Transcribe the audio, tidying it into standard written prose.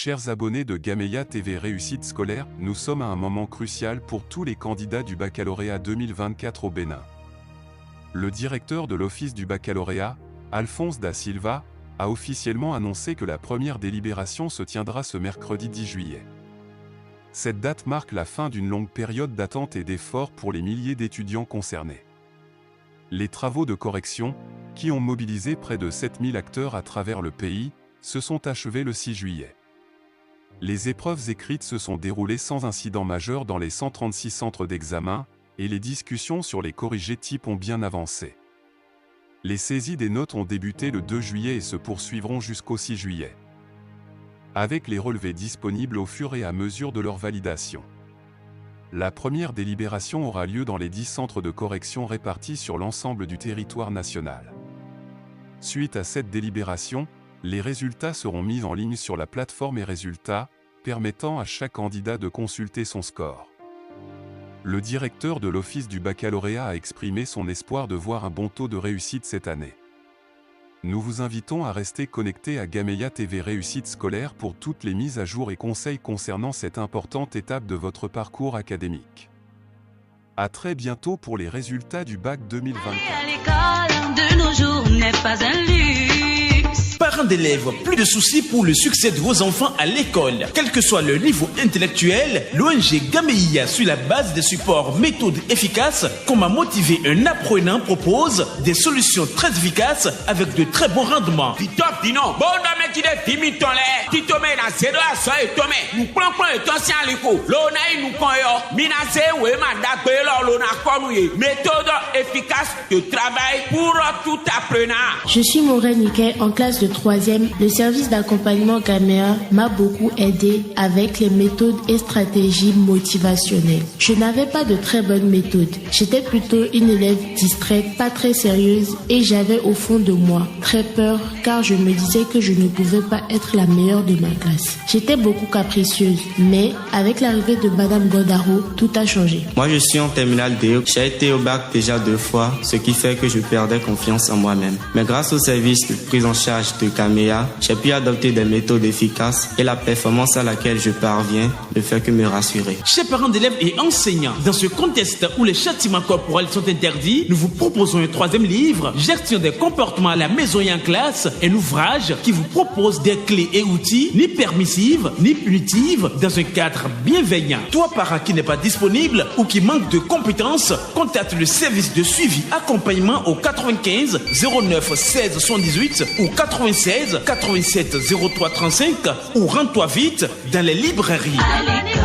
Chers abonnés de Gameya TV Réussite scolaire, nous sommes à un moment crucial pour tous les candidats du baccalauréat 2024 au Bénin. Le directeur de l'Office du baccalauréat, Alphonse da Silva, a officiellement annoncé que la première délibération se tiendra ce mercredi 10 juillet. Cette date marque la fin d'une longue période d'attente et d'efforts pour les milliers d'étudiants concernés. Les travaux de correction, qui ont mobilisé près de 7000 acteurs à travers le pays, se sont achevés le 6 juillet. Les épreuves écrites se sont déroulées sans incident majeur dans les 136 centres d'examen, et les discussions sur les corrigés types ont bien avancé. Les saisies des notes ont débuté le 2 juillet et se poursuivront jusqu'au 6 juillet. Avec les relevés disponibles au fur et à mesure de leur validation. La première délibération aura lieu dans les 10 centres de correction répartis sur l'ensemble du territoire national. Suite à cette délibération, les résultats seront mis en ligne sur la plateforme et résultats, permettant à chaque candidat de consulter son score. Le directeur de l'Office du baccalauréat a exprimé son espoir de voir un bon taux de réussite cette année. Nous vous invitons à rester connectés à Gameya TV Réussite scolaire pour toutes les mises à jour et conseils concernant cette importante étape de votre parcours académique. À très bientôt pour les résultats du bac 2024. De nos jours n'est pas un luxe. Parents d'élèves, plus de soucis pour le succès de vos enfants à l'école. Quel que soit leur niveau intellectuel, l'ONG Gameya, sur la base des supports méthodes efficaces, comment motiver un apprenant, propose des solutions très efficaces avec de très bons rendements. Méthode efficace de travail pour tout apprenant. Je suis Maureen Niquet en classe de 3e. Le service d'accompagnement Gameya m'a beaucoup aidé avec les méthodes et stratégies motivationnelles. Je n'avais pas de très bonnes méthodes. J'étais plutôt une élève distraite, pas très sérieuse et j'avais au fond de moi très peur car je me disais que je ne pouvais pas être la meilleure de ma classe. J'étais beaucoup capricieuse, mais avec l'arrivée de Madame Godaro, tout a changé. Moi, je suis en terminale D. J'ai été au bac déjà 2 fois, ce qui fait que je perdais confiance en moi-même. Mais grâce au service de prise en charge de Gameya, j'ai pu adopter des méthodes efficaces et la performance à laquelle je parviens ne fait que me rassurer. Chers parents d'élèves et enseignants, dans ce contexte où les châtiments corporels sont interdits, nous vous proposons un 3e livre, Gestion des comportements à la maison et en classe, un ouvrage qui vous propose des clés et outils ni permissives ni punitives dans un cadre bienveillant. Toi, parent qui n'est pas disponible ou qui manque de compétences, contacte le service de suivi accompagnement au 95 09 16 78 ou 96 87 03 35 ou rends-toi vite dans les librairies. À l'école,